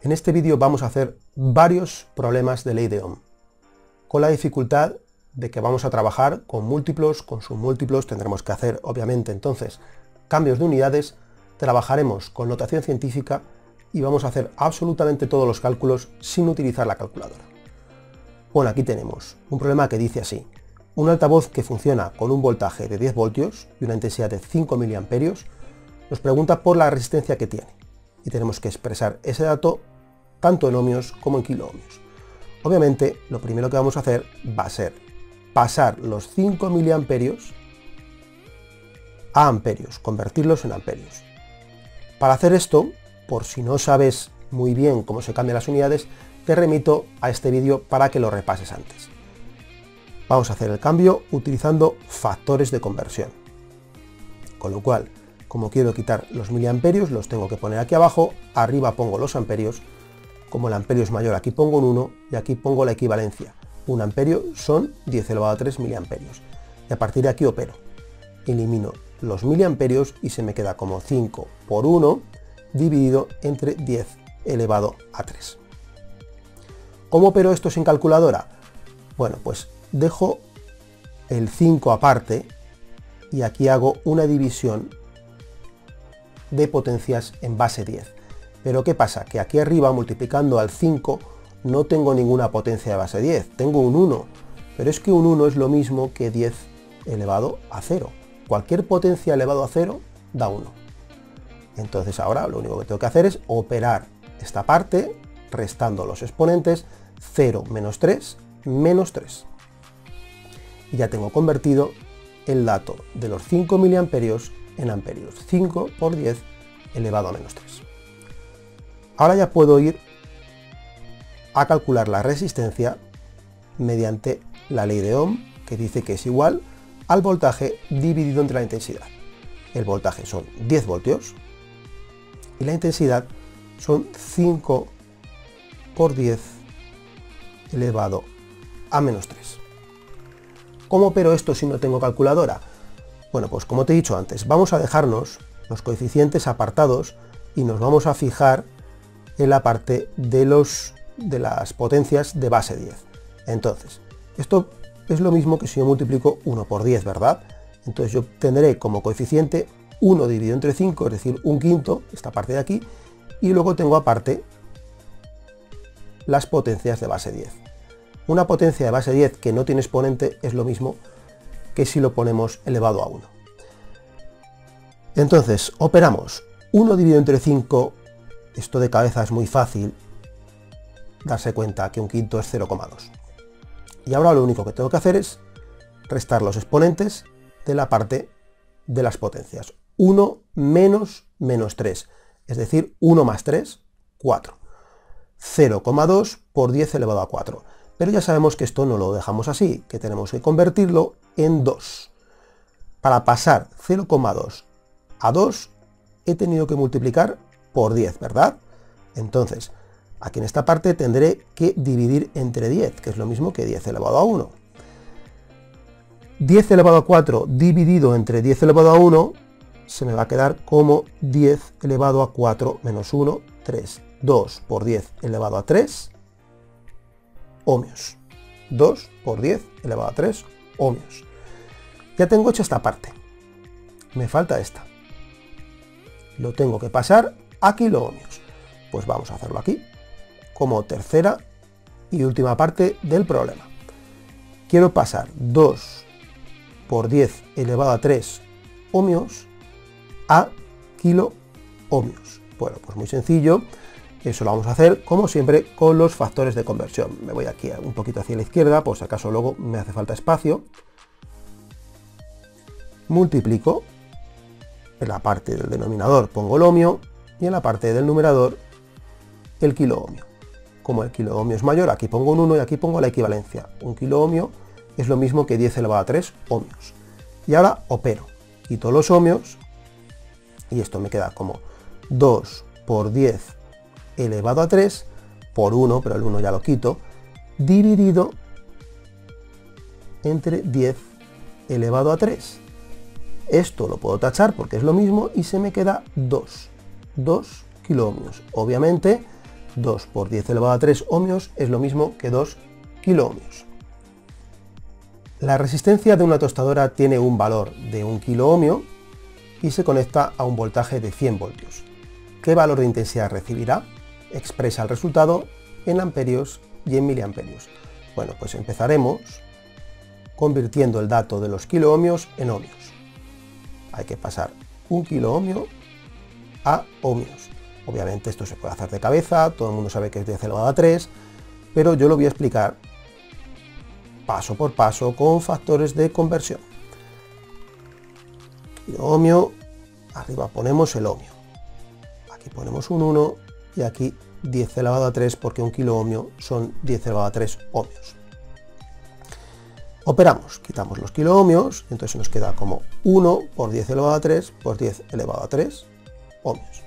En este vídeo vamos a hacer varios problemas de ley de Ohm, con la dificultad de que vamos a trabajar con múltiplos, con submúltiplos, tendremos que hacer obviamente entonces cambios de unidades, trabajaremos con notación científica y vamos a hacer absolutamente todos los cálculos sin utilizar la calculadora. Bueno, aquí tenemos un problema que dice así: un altavoz que funciona con un voltaje de 10 voltios y una intensidad de 5 miliamperios nos pregunta por la resistencia que tiene y tenemos que expresar ese dato tanto en ohmios como en kiloohmios. Obviamente lo primero que vamos a hacer va a ser pasar los 5 miliamperios a amperios, convertirlos en amperios. Para hacer esto, por si no sabes muy bien cómo se cambian las unidades, te remito a este vídeo para que lo repases antes. Vamos a hacer el cambio utilizando factores de conversión. Con lo cual, como quiero quitar los miliamperios, los tengo que poner aquí abajo, arriba pongo los amperios. Como el amperio es mayor, aquí pongo un 1 y aquí pongo la equivalencia. Un amperio son 10 elevado a 3 miliamperios. Y a partir de aquí opero. Elimino los miliamperios y se me queda como 5 por 1 dividido entre 10 elevado a 3. ¿Cómo opero esto sin calculadora? Bueno, pues dejo el 5 aparte y aquí hago una división de potencias en base 10. Pero ¿qué pasa? Que aquí arriba, multiplicando al 5, no tengo ninguna potencia de base 10, tengo un 1. Pero es que un 1 es lo mismo que 10 elevado a 0. Cualquier potencia elevado a 0 da 1. Entonces ahora lo único que tengo que hacer es operar esta parte, restando los exponentes, 0 menos 3, menos 3. Y ya tengo convertido el dato de los 5 miliamperios en amperios. 5 por 10 elevado a menos 3. Ahora ya puedo ir a calcular la resistencia mediante la ley de Ohm, que dice que es igual al voltaje dividido entre la intensidad. El voltaje son 10 voltios y la intensidad son 5 por 10 elevado a menos 3. ¿Cómo opero esto si no tengo calculadora? Bueno, pues como te he dicho antes, vamos a dejarnos los coeficientes apartados y nos vamos a fijar en la parte de las potencias de base 10. Entonces, esto es lo mismo que si yo multiplico 1 por 10, ¿verdad? Entonces yo tendré como coeficiente 1 dividido entre 5, es decir, un quinto, esta parte de aquí, y luego tengo aparte las potencias de base 10. Una potencia de base 10 que no tiene exponente es lo mismo que si lo ponemos elevado a 1. Entonces, operamos 1 dividido entre 5, esto de cabeza es muy fácil, darse cuenta que un quinto es 0,2. Y ahora lo único que tengo que hacer es restar los exponentes de la parte de las potencias. 1 menos menos 3, es decir, 1 más 3, 4. 0,2 por 10 elevado a 4. Pero ya sabemos que esto no lo dejamos así, que tenemos que convertirlo en 2. Para pasar 0,2 a 2 he tenido que multiplicar por 10, ¿verdad? Entonces, aquí en esta parte tendré que dividir entre 10, que es lo mismo que 10 elevado a 1. 10 elevado a 4 dividido entre 10 elevado a 1 se me va a quedar como 10 elevado a 4 menos 1, 3. 2 por 10 elevado a 3 ohmios. 2 por 10 elevado a 3 ohmios. Ya tengo hecha esta parte. Me falta esta. Lo tengo que pasar a kiloohmios. Pues vamos a hacerlo aquí, como tercera y última parte del problema. Quiero pasar 2 por 10 elevado a 3 ohmios a kiloohmios. Bueno, pues muy sencillo. Eso lo vamos a hacer, como siempre, con los factores de conversión. Me voy aquí un poquito hacia la izquierda, por si acaso luego me hace falta espacio. Multiplico. En la parte del denominador pongo el ohmio y en la parte del numerador el kiloohmio. Como el kiloohmio es mayor, aquí pongo un 1 y aquí pongo la equivalencia. Un kiloohmio es lo mismo que 10 elevado a 3 ohmios. Y ahora opero. Quito los ohmios y esto me queda como 2 por 10 elevado a 3 por 1, pero el 1 ya lo quito, dividido entre 10 elevado a 3. Esto lo puedo tachar porque es lo mismo y se me queda 2 kiloohmios. Obviamente 2 por 10 elevado a 3 ohmios es lo mismo que 2 kiloohmios. La resistencia de una tostadora tiene un valor de 1 kiloohmio y se conecta a un voltaje de 100 voltios. ¿Qué valor de intensidad recibirá? Expresa el resultado en amperios y en miliamperios. Bueno, pues empezaremos convirtiendo el dato de los kiloohmios en ohmios. Hay que pasar 1 kiloohmio a ohmios. Obviamente esto se puede hacer de cabeza, todo el mundo sabe que es 10 elevado a 3, pero yo lo voy a explicar paso por paso con factores de conversión. Kiloohmio, arriba ponemos el ohmio. Aquí ponemos un 1 y aquí 10 elevado a 3 porque 1 kiloohmio son 10 elevado a 3 ohmios. Operamos, quitamos los kiloohmios, entonces nos queda como 1 por 10 elevado a 3 por 10 elevado a 3 ohmios.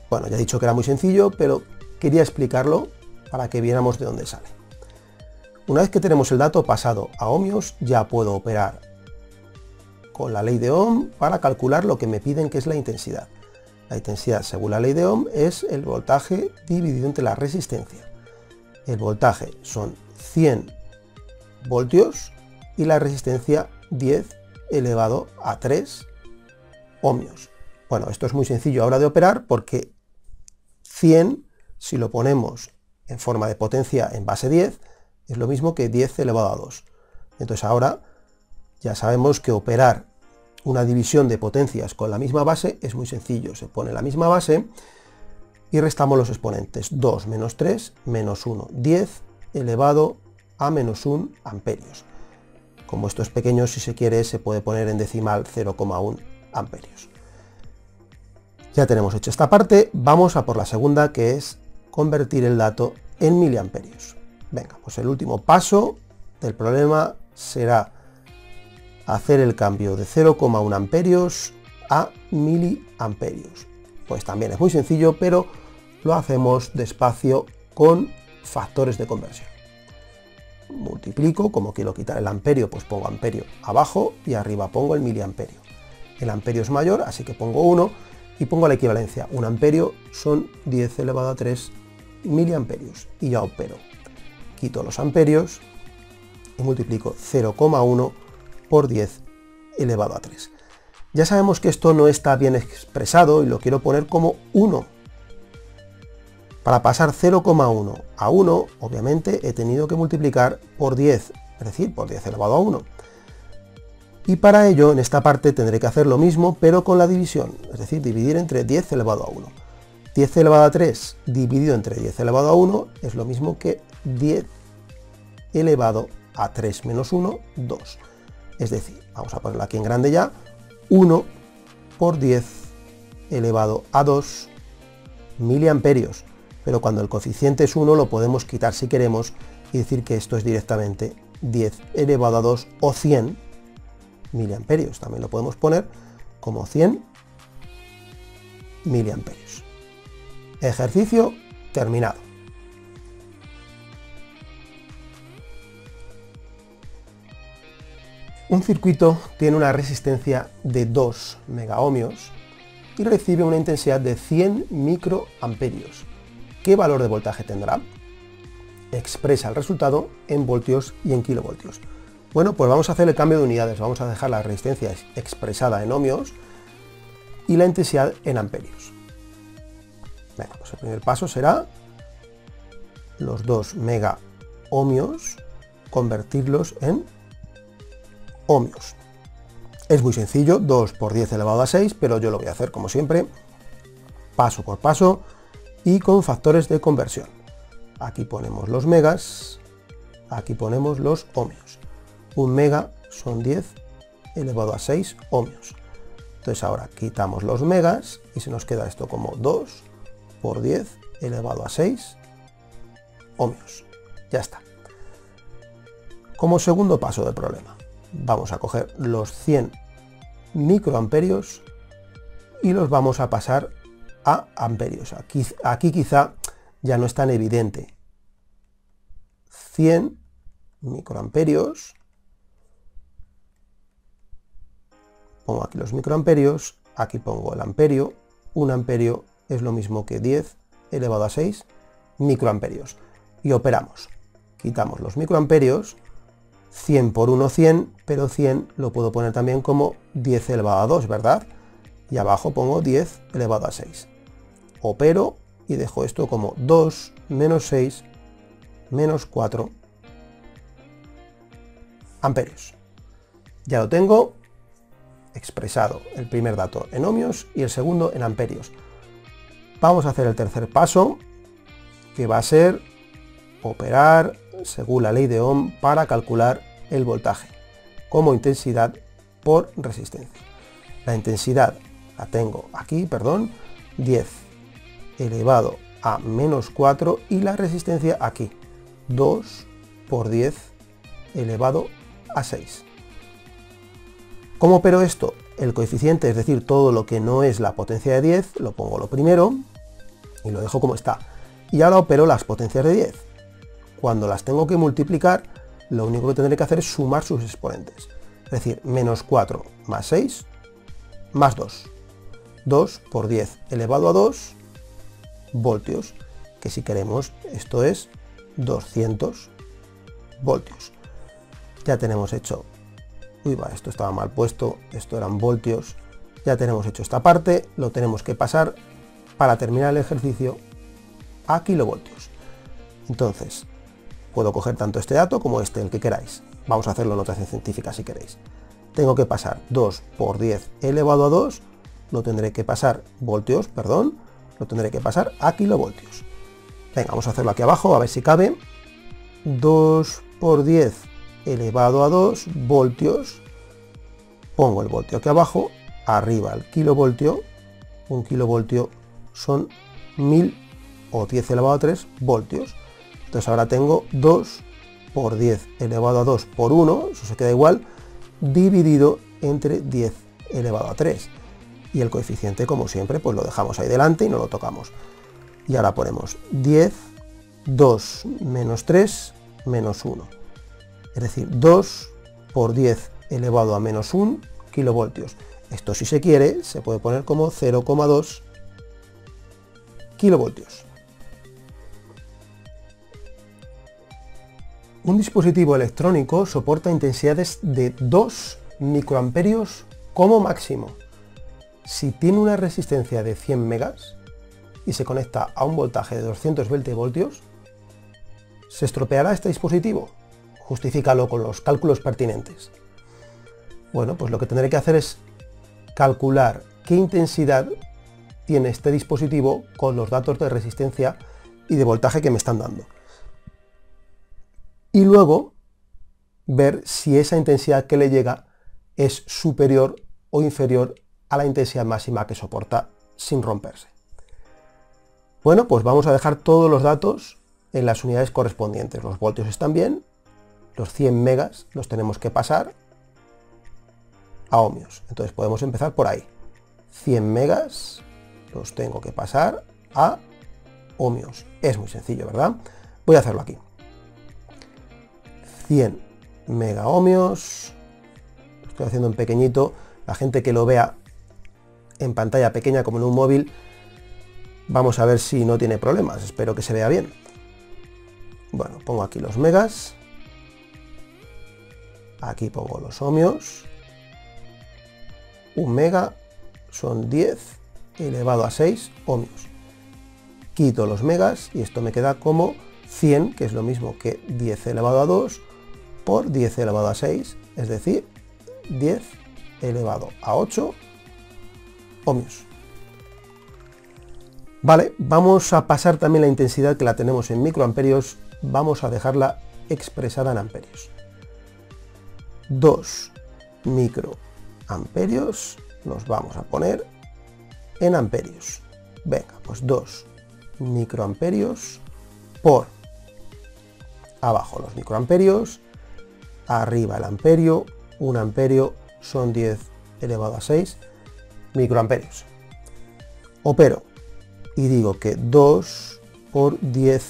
Bueno, ya he dicho que era muy sencillo, pero quería explicarlo para que viéramos de dónde sale. Una vez que tenemos el dato pasado a ohmios, ya puedo operar con la ley de Ohm para calcular lo que me piden, que es la intensidad. La intensidad, según la ley de Ohm, es el voltaje dividido entre la resistencia. El voltaje son 100 voltios y la resistencia 10 elevado a 3 ohmios. Bueno, esto es muy sencillo ahora de operar porque 100, si lo ponemos en forma de potencia en base 10, es lo mismo que 10 elevado a 2. Entonces ahora ya sabemos que operar una división de potencias con la misma base es muy sencillo. Se pone la misma base y restamos los exponentes. 2 menos 3 menos 1. 10 elevado a menos 1 amperios. Como esto es pequeño, si se quiere, se puede poner en decimal 0,1 amperios. Ya tenemos hecha esta parte, vamos a por la segunda, que es convertir el dato en miliamperios. Venga, pues el último paso del problema será hacer el cambio de 0,1 amperios a miliamperios. Pues también es muy sencillo, pero lo hacemos despacio con factores de conversión. Multiplico, como quiero quitar el amperio, pues pongo amperio abajo y arriba pongo el miliamperio. El amperio es mayor, así que pongo 1 y pongo la equivalencia. 1 amperio son 10 elevado a 3 miliamperios y ya opero. Quito los amperios y multiplico 0,1 por 10 elevado a 3. Ya sabemos que esto no está bien expresado y lo quiero poner como 1. Para pasar 0,1 a 1, obviamente he tenido que multiplicar por 10, es decir, por 10 elevado a 1. Y para ello, en esta parte tendré que hacer lo mismo, pero con la división, es decir, dividir entre 10 elevado a 1. 10 elevado a 3 dividido entre 10 elevado a 1 es lo mismo que 10 elevado a 3 menos 1, 2. Es decir, vamos a ponerlo aquí en grande ya, 1 por 10 elevado a 2 miliamperios. Pero cuando el coeficiente es 1 lo podemos quitar si queremos y decir que esto es directamente 10 elevado a 2 o 100 miliamperios. También lo podemos poner como 100 miliamperios. Ejercicio terminado. Un circuito tiene una resistencia de 2 megaohmios y recibe una intensidad de 100 microamperios. ¿Qué valor de voltaje tendrá? Expresa el resultado en voltios y en kilovoltios. Bueno, pues vamos a hacer el cambio de unidades. Vamos a dejar la resistencia expresada en ohmios y la intensidad en amperios. Bueno, pues el primer paso será los 2 megaohmios, convertirlos en ohmios. Es muy sencillo, 2 por 10 elevado a 6, pero yo lo voy a hacer como siempre, paso por paso y con factores de conversión. Aquí ponemos los megas, aquí ponemos los ohmios. Un mega son 10 elevado a 6 ohmios. Entonces ahora quitamos los megas y se nos queda esto como 2 por 10 elevado a 6 ohmios. Ya está. Como segundo paso del problema, vamos a coger los 100 microamperios y los vamos a pasar a amperios. Aquí quizá ya no es tan evidente. 100 microamperios, pongo aquí los microamperios, aquí pongo el amperio. Un amperio es lo mismo que 10 elevado a 6 microamperios. Y operamos. Quitamos los microamperios, 100 por 1, 100, pero 100 lo puedo poner también como 10 elevado a 2, ¿verdad? Y abajo pongo 10 elevado a 6. Opero y dejo esto como 2 menos 6 menos 4 amperios. Ya lo tengo expresado, el primer dato en ohmios y el segundo en amperios. Vamos a hacer el tercer paso, que va a ser operar según la ley de Ohm para calcular el voltaje como intensidad por resistencia. La intensidad la tengo aquí, 10 elevado a menos 4 y la resistencia aquí, 2 por 10 elevado a 6. ¿Cómo opero esto? El coeficiente, es decir, todo lo que no es la potencia de 10, lo pongo lo primero y lo dejo como está. Y ahora opero las potencias de 10. Cuando las tengo que multiplicar, lo único que tendré que hacer es sumar sus exponentes. Es decir, menos 4 más 6 más 2. 2 por 10 elevado a 2 voltios, que si queremos esto es 200 voltios. Ya tenemos hecho, esto estaba mal puesto, esto eran voltios, ya tenemos hecho esta parte, lo tenemos que pasar para terminar el ejercicio a kilovoltios. Entonces, puedo coger tanto este dato como este, el que queráis. Vamos a hacerlo en notación científica si queréis. Tengo que pasar 2 por 10 elevado a 2, lo tendré que pasar, lo tendré que pasar a kilovoltios. Venga, vamos a hacerlo aquí abajo, a ver si cabe. 2 por 10 elevado a 2 voltios, pongo el voltio aquí abajo, arriba el kilovoltio, un kilovoltio son 1000 o 10 elevado a 3 voltios. Entonces ahora tengo 2 por 10 elevado a 2 por 1, eso se queda igual, dividido entre 10 elevado a 3. Y el coeficiente, como siempre, pues lo dejamos ahí delante y no lo tocamos. Y ahora ponemos 10, 2 menos 3, menos 1. Es decir, 2 por 10 elevado a menos 1 kilovoltios. Esto, si se quiere, se puede poner como 0,2 kilovoltios. Un dispositivo electrónico soporta intensidades de 2 microamperios como máximo. Si tiene una resistencia de 100 megas y se conecta a un voltaje de 220 voltios, ¿se estropeará este dispositivo? Justifícalo con los cálculos pertinentes. Bueno, pues lo que tendré que hacer es calcular qué intensidad tiene este dispositivo con los datos de resistencia y de voltaje que me están dando. Y luego ver si esa intensidad que le llega es superior o inferior a la intensidad máxima que soporta sin romperse. Bueno, pues vamos a dejar todos los datos en las unidades correspondientes. Los voltios están bien, los 100 megas los tenemos que pasar a ohmios. Entonces podemos empezar por ahí. 100 megas los tengo que pasar a ohmios. Es muy sencillo, ¿verdad? Voy a hacerlo aquí. 100 mega ohmios. Lo estoy haciendo en pequeñito. La gente que lo vea en pantalla pequeña como en un móvil, vamos a ver si no tiene problemas. Espero que se vea bien. Bueno, pongo aquí los megas. Aquí pongo los ohmios. 1 mega son 10 elevado a 6 ohmios. Quito los megas y esto me queda como 100, que es lo mismo que 10 elevado a 2 por 10 elevado a 6, es decir, 10 elevado a 8 ohmios. Vale, vamos a pasar también la intensidad que la tenemos en microamperios, vamos a dejarla expresada en amperios. 2 microamperios los vamos a poner en amperios. Venga, pues 2 microamperios por abajo los microamperios, arriba el amperio, 1 amperio son 10 elevado a 6 microamperios. Opero y digo que 2 por 10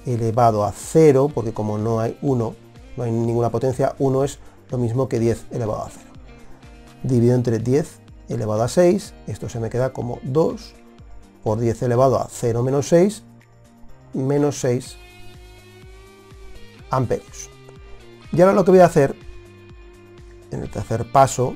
elevado a 0, porque como no hay 1, no hay ninguna potencia, 1 es lo mismo que 10 elevado a 0. Dividido entre 10 elevado a 6, esto se me queda como 2 por 10 elevado a 0 menos 6 menos 6 amperios. Y ahora lo que voy a hacer en el tercer paso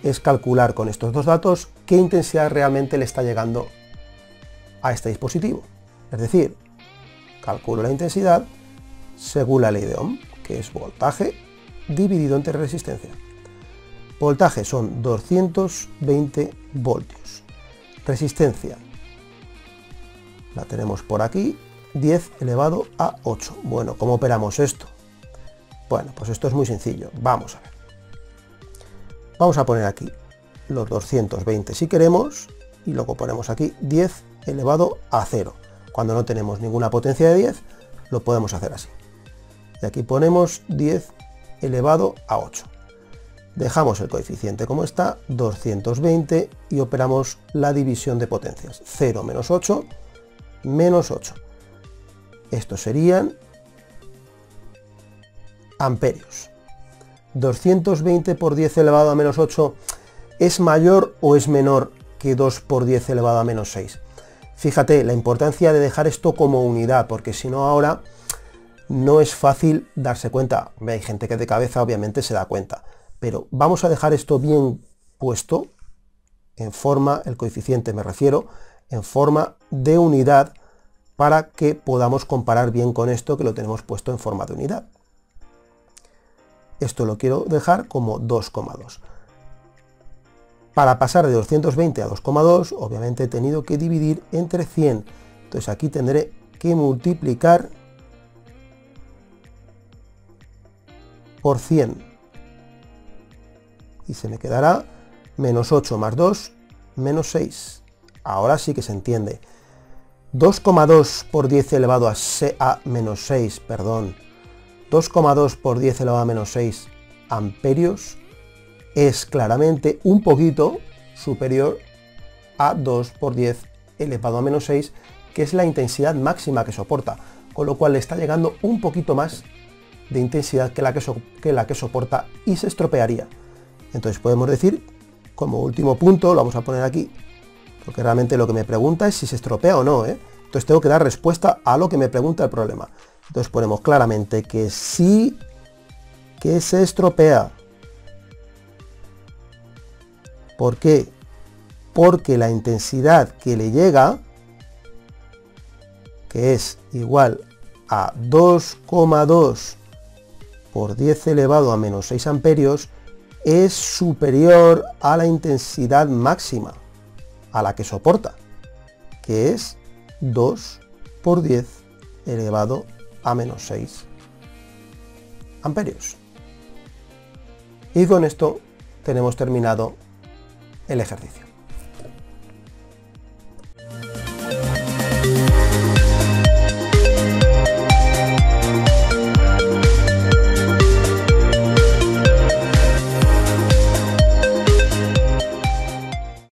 es calcular con estos dos datos qué intensidad realmente le está llegando a este dispositivo. Es decir, calculo la intensidad según la ley de Ohm, que es voltaje dividido entre resistencia. Voltaje son 220 voltios. Resistencia la tenemos por aquí, 10 elevado a 8. Bueno, ¿cómo operamos esto? Bueno, pues esto es muy sencillo. Vamos a ver. Vamos a poner aquí los 220 si queremos y luego ponemos aquí 10 elevado a 0. Cuando no tenemos ninguna potencia de 10, lo podemos hacer así. Y aquí ponemos 10 elevado a 8. Dejamos el coeficiente como está, 220, y operamos la división de potencias. 0 menos 8, menos 8. Estos serían amperios. 220 por 10 elevado a menos 8, ¿es mayor o es menor que 2 por 10 elevado a menos 6? Fíjate la importancia de dejar esto como unidad, porque si no ahora no es fácil darse cuenta. Hay gente que de cabeza obviamente se da cuenta, pero vamos a dejar esto bien puesto, en forma, el coeficiente me refiero, en forma de unidad, para que podamos comparar bien con esto que lo tenemos puesto en forma de unidad. Esto lo quiero dejar como 2,2. Para pasar de 220 a 2,2, obviamente he tenido que dividir entre 100. Entonces aquí tendré que multiplicar por 100. Y se me quedará menos 8 más 2, menos 6. Ahora sí que se entiende. 2,2 por 10 elevado a menos 6, perdón. 2,2 por 10 elevado a menos 6 amperios es claramente un poquito superior a 2 por 10 elevado a menos 6, que es la intensidad máxima que soporta, con lo cual le está llegando un poquito más de intensidad que la que soporta y se estropearía. Entonces podemos decir, como último punto, lo vamos a poner aquí, porque realmente lo que me pregunta es si se estropea o no, Entonces tengo que dar respuesta a lo que me pregunta el problema. Entonces ponemos claramente que sí que se estropea. ¿Por qué? Porque la intensidad que le llega, que es igual a 2,2 por 10 elevado a menos 6 amperios, es superior a la intensidad máxima, a la que soporta, que es 2 por 10 elevado a menos 6 amperios. Y con esto tenemos terminado el ejercicio.